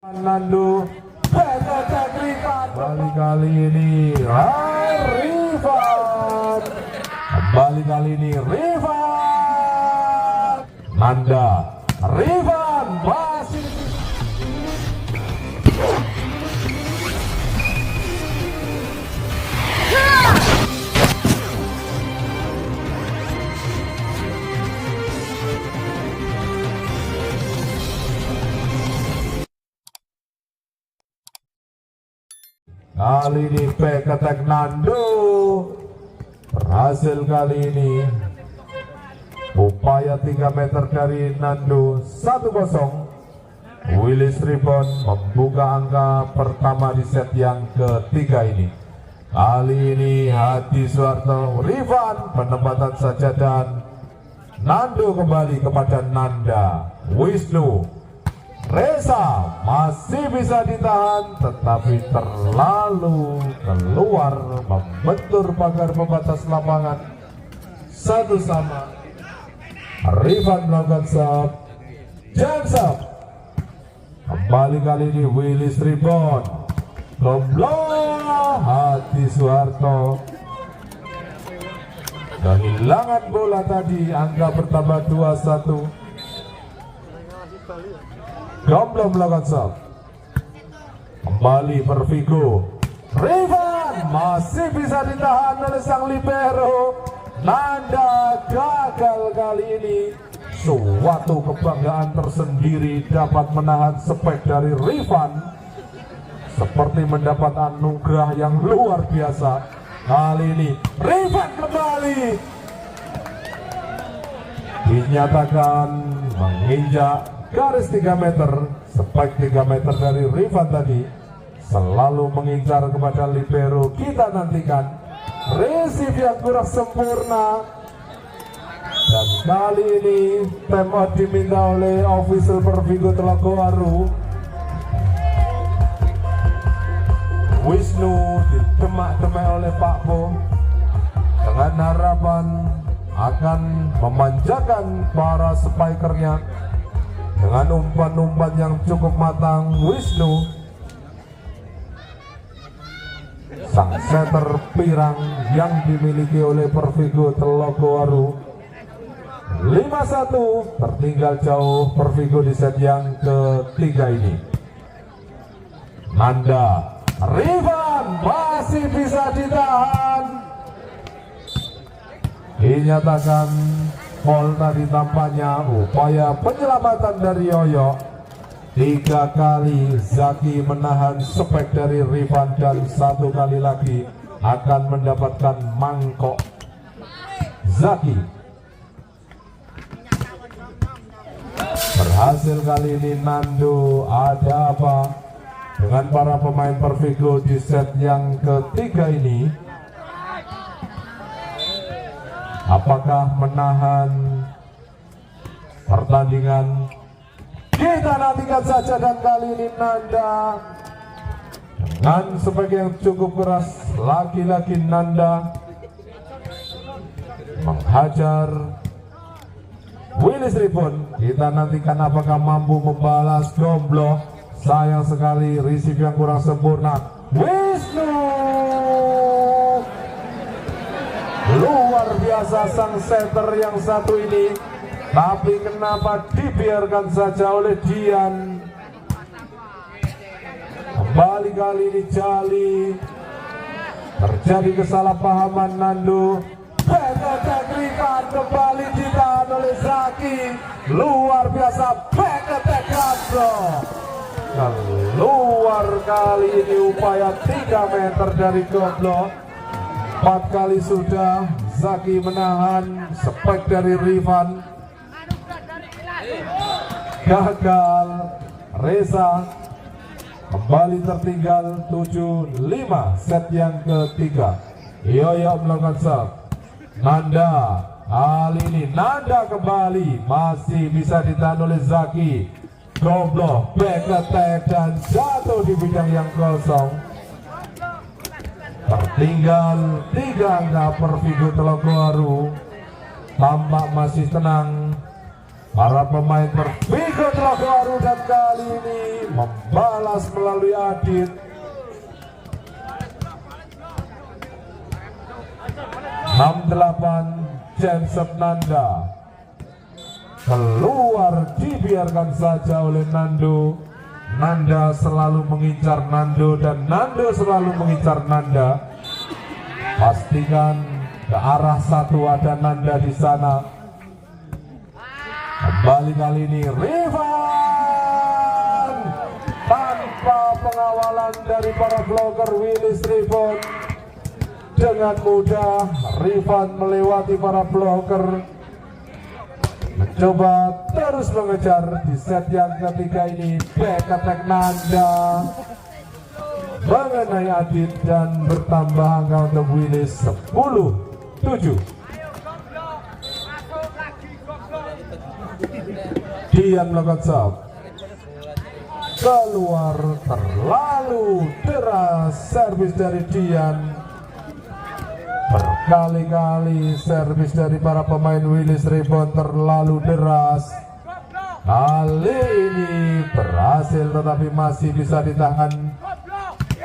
Nando kali ini Rifan. Kembali kali ini Rifan. Nanda Rifan masih kali ini Peketek Nando berhasil kali ini. Upaya 3 meter dari Nando 1-0. Willis Ribbon membuka angka pertama di set yang ketiga ini. Kali ini Hadi Suwarto Rifan penempatan saja dan Nando kembali kepada Nanda. Wisnu Reza masih bisa ditahan tetapi terlalu keluar membentur pagar pembatas lapangan. 1-1. Rifan melakukan serve, jam serve. Kembali kali ini Willis Ribbon. Goblok Hadi Suwarto. Kehilangan bola tadi, angka bertambah 2-1. Gomblo melakukan serve. Kembali Pervigo. Rifan masih bisa ditahan oleh sang libero. Nanda gagal kali ini. Suatu kebanggaan tersendiri dapat menahan spek dari Rifan. Seperti mendapat anugerah yang luar biasa. Kali ini Rifan kembali dinyatakan menginjak garis 3 meter. Spek 3 meter dari Rifan tadi selalu mengincar kepada libero. Kita nantikan receive yang kurang sempurna, dan kali ini time out diminta oleh official Pervigo Telagoaru. Wisnu didemak-demak oleh Pak Bo dengan harapan akan memanjakan para spikernya dengan umpan-umpan yang cukup matang. Wisnu sang setter pirang yang dimiliki oleh Pervigo Telagoaru. 5-1 tertinggal jauh Pervigo di set yang ketiga ini. Nanda Rifan masih bisa ditahan. Dinyatakan foul tadi tampaknya. Upaya penyelamatan dari Yoyo. 3 kali Zaki menahan spek dari Rifan dan 1 kali lagi akan mendapatkan mangkok Zaki. Berhasil kali ini Nando. Ada apa dengan para pemain Pervigo di set yang ketiga ini? Apakah menahan pertandingan? Kita nantikan saja, dan kali ini Nanda dengan spek yang cukup keras. Lagi-lagi Nanda menghajar Willis Ribbon. Kita nantikan apakah mampu membalas. Gomblo, sayang sekali receive yang kurang sempurna. Wisnu luar biasa sang setter yang satu ini. Tapi kenapa dibiarkan saja oleh Dian? Kembali kali ini Jali. Terjadi kesalahpahaman Nando. Peketek Rifan kembali ditahan oleh Zaki. Luar biasa Peketek Nando. Keluar kali ini upaya 3 meter dari Goblok. 4 kali sudah Zaki menahan spek dari Rifan. Gagal. Reza kembali tertinggal 7-5 set yang ketiga. Yoyo melakukan serve. Nanda kali ini Nanda kembali masih bisa ditahan oleh Zaki. Goblok Peketek dan jatuh di bidang yang kosong. Tertinggal 3 angka Pervigo Telagoaru. Tampak masih tenang. Para pemain Pervigo Telogowaru dan kali ini membalas melalui Adit. 6-8 Jensen Nanda. Keluar dibiarkan saja oleh Nando. Nanda selalu mengincar Nando dan Nando selalu mengincar Nanda. Pastikan ke arah satu ada Nanda di sana. Kembali kali ini Rifan tanpa pengawalan dari para blocker Willis Rifan. Dengan mudah Rifan melewati para blocker. Mencoba terus mengejar di set yang ketiga ini. Back attack Nanda mengenai Adit dan bertambah angka untuk Willis 10-7. Dian melakukan serve. Keluar terlalu deras servis dari Dian. Berkali-kali servis dari para pemain Willis Rifan terlalu deras. Kali ini berhasil tetapi masih bisa ditahan.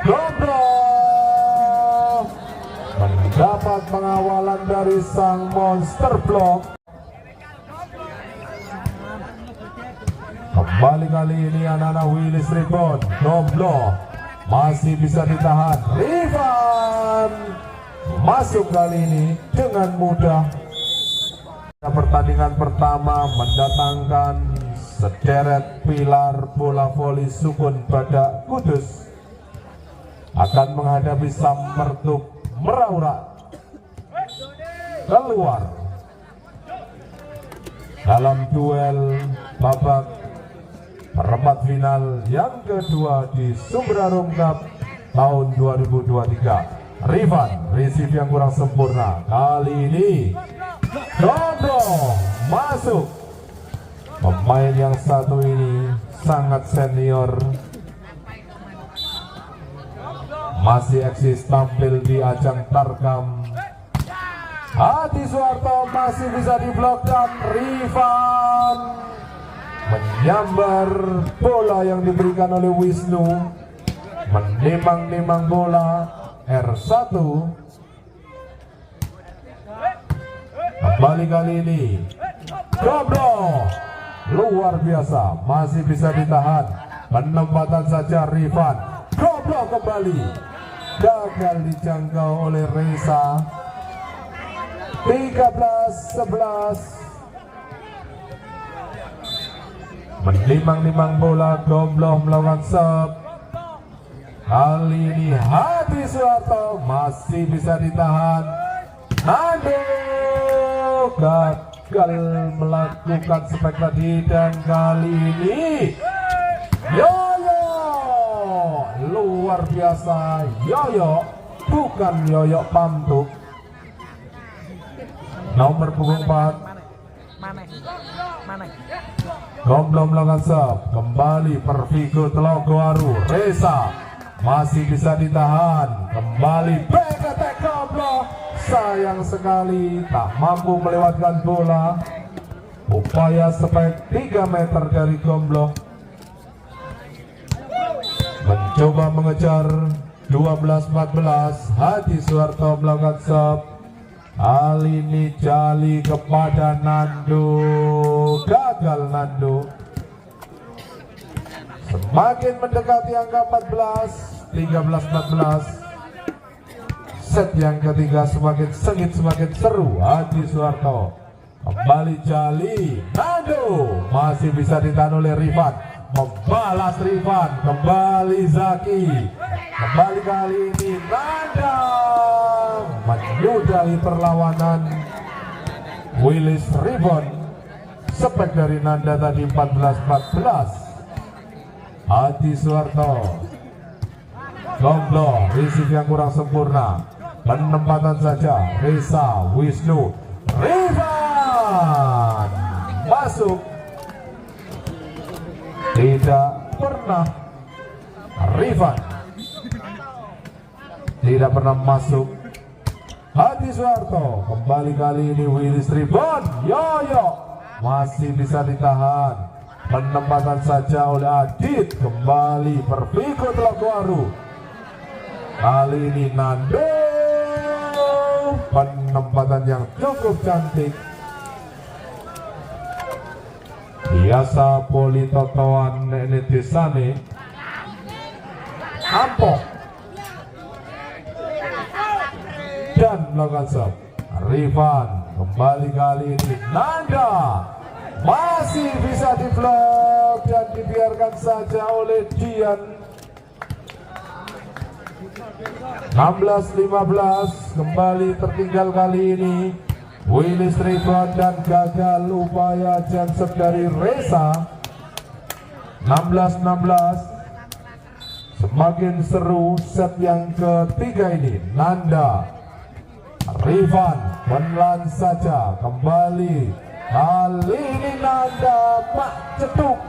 Goblok mendapat pengawalan dari sang monster block. Kembali kali ini anak-anak Willis Rifan. Goblok masih bisa ditahan. Rifan masuk kali ini dengan mudah. Pertandingan pertama mendatangkan sederet pilar bola voli Sukun Badak Kudus akan menghadapi Samertuk Meraura. Keluar dalam duel babak perempat final yang kedua di Sumber Harum Cup tahun 2023. Rifan receive yang kurang sempurna. Kali ini Dodo masuk. Pemain yang satu ini sangat senior, masih eksis tampil di ajang Tarkam. Hadi Suwarto masih bisa diblok dan Rifan menyambar bola yang diberikan oleh Wisnu. Menimang-nimang bola R1. Kembali kali ini Goblok luar biasa, masih bisa ditahan. Penempatan saja Rifan. Goblok kembali, gagal dijangkau oleh Reza. 13-11. Menimang-nimang bola, Goblok melawan serve. Kali ini Hadi Suwarto masih bisa ditahan. Aduh, gagal melakukan spek tadi dan kali ini Yoyo luar biasa. Yoyo bukan Yoyo Pamtuk. Nomor punggung 4. Goblok melakukan serve. Kembali Pervigo Telogowaru. Reza masih bisa ditahan. Kembali back attack Goblok. Sayang sekali tak mampu melewatkan bola. Upaya spek 3 meter dari Goblok. Mencoba mengejar 12-14. Hadi Suwarto melakukan serve. Kali ini jali kepada Nando. Gagal Nando. Semakin mendekati angka 14. 13-14. Set yang ketiga semakin sengit, semakin seru. Hadi Suwarto kembali jali. Nando masih bisa ditahan oleh Rifan. Membalas Rifan. Kembali Zaki. Kembali kali ini Nanda menyudahi perlawanan Willis Rifan. Spek dari Nanda tadi 14-14. Hadi Suwarto. Goblok receive yang kurang sempurna. Penempatan saja Reza, Wisnu, Rifan masuk. Tidak pernah Rifan tidak pernah masuk. Hadi Suwarto kembali kali ini Willis Rifan. Yoyo masih bisa ditahan. Penempatan saja oleh Adit, kembali Pervigo Telagoaru. Kali ini Nando, penempatan yang cukup cantik. Biasa politotoan nenek desane Ampok dan melakukan serve. Rifan kembali kali ini Nanda masih bisa di blok dan dibiarkan saja oleh Dian. 16-15 kembali tertinggal kali ini. Willis rebound dan gagal upaya jump dari Reza. 16-16 semakin seru set yang ketiga ini. Nanda, Rifan pelan saja kembali. Kali ini Nanda mak cetuk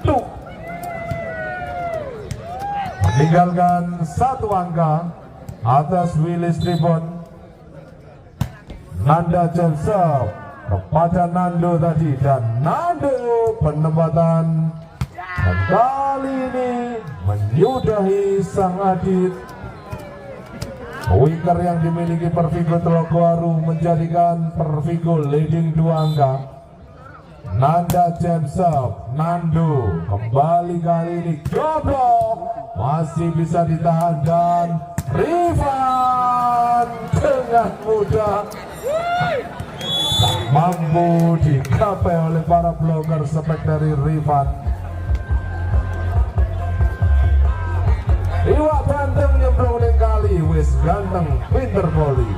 tuk meninggalkan satu angka atas Willis rebound. Nanda jump kepada Nando tadi dan Nando penempatan dan kali ini menyudahi sang Adit. Wicker yang dimiliki Pervigo Telagoaru menjadikan Pervigo leading 2 angka. Nanda jump, Nando kembali kali ini goblok, masih bisa ditahan dan Rifan dengan mudah mampu dicapai oleh para bloker sepek dari Rifan. Iwak ganteng nyemplung ning kali, wis ganteng pinter voli.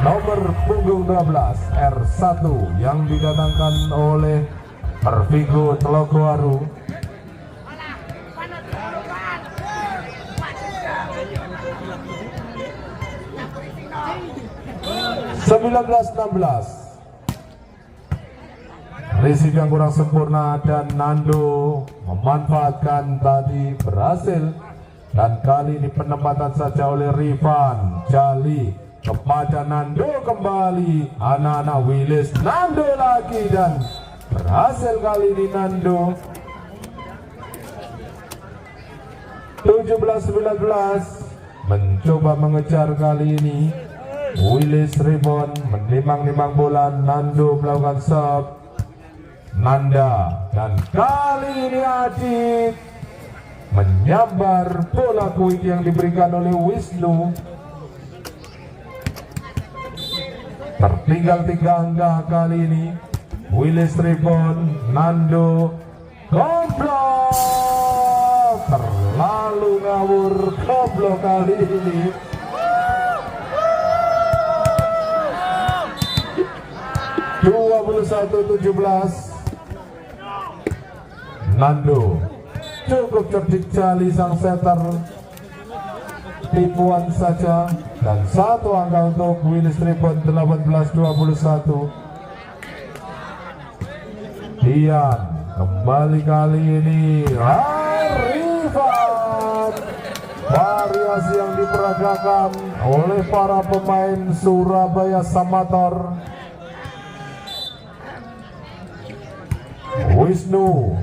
Nomor punggung 12 R1 yang didatangkan oleh Pervigo Telagoaru. (19-16) Receive yang kurang sempurna dan Nando memanfaatkan tadi berhasil. Dan kali ini penempatan saja oleh Rifan. Jali kepada Nando kembali. Anak-anak Willis, Nando lagi dan berhasil kali ini Nando. 17-19 mencoba mengejar kali ini. Willis rebound, menimang-nimang bola. Nando melakukan serve. Nanda dan kali ini Adit menyambar bola quick yang diberikan oleh Wisnu. Tertinggal 3 angka kali ini. Willis rebound, Nando goblok, terlalu ngawur goblok kali ini. (21-17) Nando cukup cerdik Jali sang setter, tipuan saja dan 1 angka untuk Willis rebound. 18-21 Dian kembali kali ini. Rifan, variasi yang diperagakan oleh para pemain Surabaya Samator. Wisnu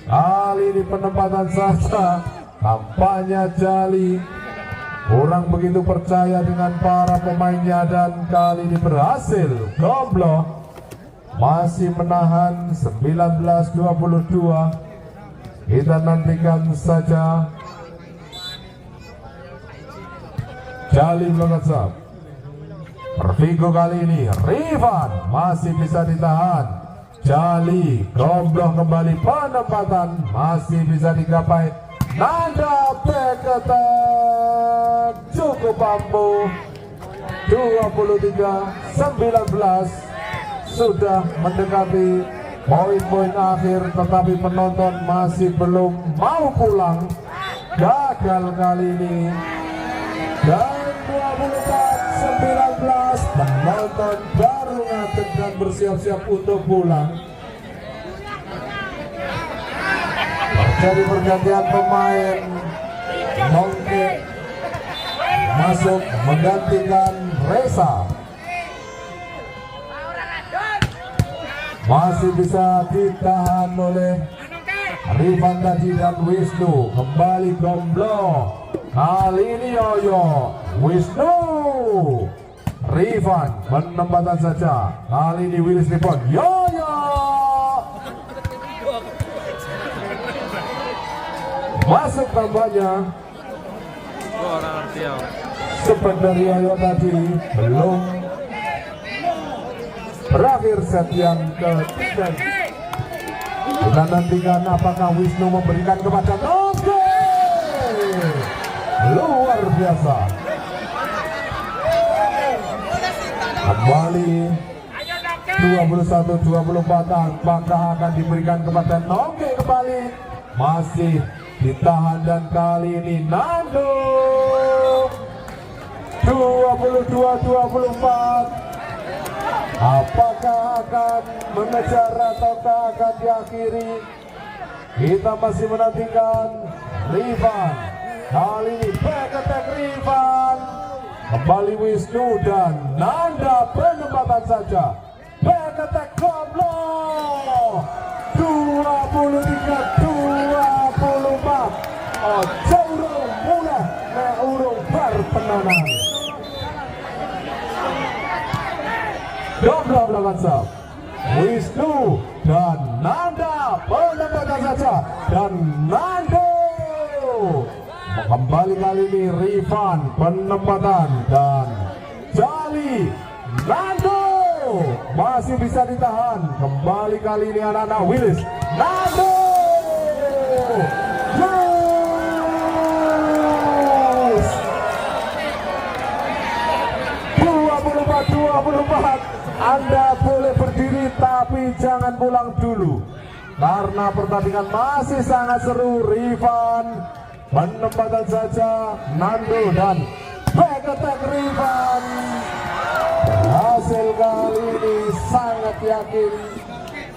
kali ini penempatan saja, tampaknya Jali kurang begitu percaya dengan para pemainnya dan kali ini berhasil goblok, masih menahan. 19-22 kita nantikan saja. Jali melakukan Pervigo kali ini. Rifan masih bisa ditahan. Jali goblok kembali, penempatan masih bisa digapai. Nanda back attack cukup mampu. 23-19 sudah mendekati poin-poin akhir, tetapi penonton masih belum mau pulang. Gagal kali ini dan 24-19 penonton baru ngadeg dan bersiap-siap untuk pulang. Jadi pergantian pemain Mongke masuk menggantikan Reza. Masih bisa ditahan oleh Rifan tadi dan Wisnu. Kembali Gomblo. Kali ini Yoyo. Wisnu. Rifan penempatan saja. Kali ini Willis rebound. Yoyo. Masuk tambahnya. Sempat dari Yoyo tadi belum berakhir set yang ketiga. Kita nantikan apakah Wisnu memberikan kepada Noge. Luar biasa. Kembali 21-24, apakah akan diberikan kepada Noge kembali. Masih ditahan dan kali ini Nando. 22-24. Apakah akan mengejar ataukah akan diakhiri? Kita masih menantikan Rifan. Kali ini back attack Rifan. Kembali Wisnu dan Nanda penempatan saja. Back attack Gomblo. 23-24. Ojo urung mulai nek urung bertenanan. Gomblo melakukan sub. Wisnu dan Nanda penempatan saja. Dan Nando. Kembali kali ini Rifan penempatan dan Jali Nando masih bisa ditahan. Kembali kali ini anak-anak Willis Nando. Yes. 24-24. Anda boleh berdiri tapi jangan pulang dulu karena pertandingan masih sangat seru. Rifan penempatan saja Nando dan back attack Rifan. Hasil kali ini sangat yakin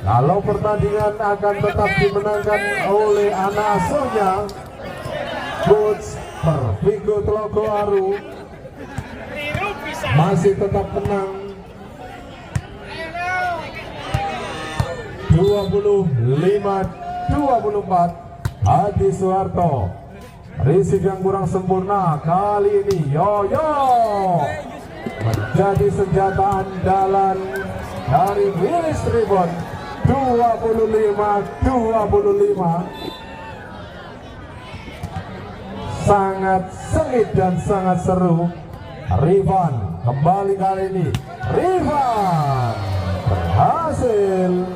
kalau pertandingan akan tetap dimenangkan oleh anak asuhnya Coach Pervigo Telogo Aru. Masih tetap menang 25-24. Adi Soeharto. Risik yang kurang sempurna kali ini Yoyo menjadi senjata andalan dari Willis Ribon. 25-25. Sangat sengit dan sangat seru. Rifan kembali kali ini. Rifan berhasil.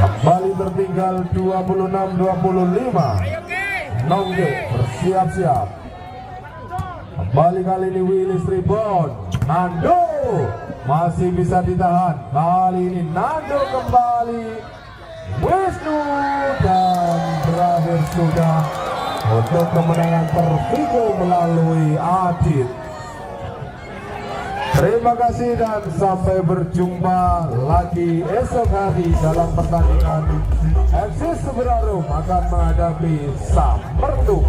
Kembali tertinggal 26-25. Nongge bersiap-siap. Kembali kali ini Willis rebound. Nando masih bisa ditahan. Kali ini Nando kembali. Wisnu dan berakhir sudah untuk kemenangan Pervigo melalui Adit. Terima kasih dan sampai berjumpa lagi esok hari dalam pertandingan FC Seberarum akan menghadapi Samertu.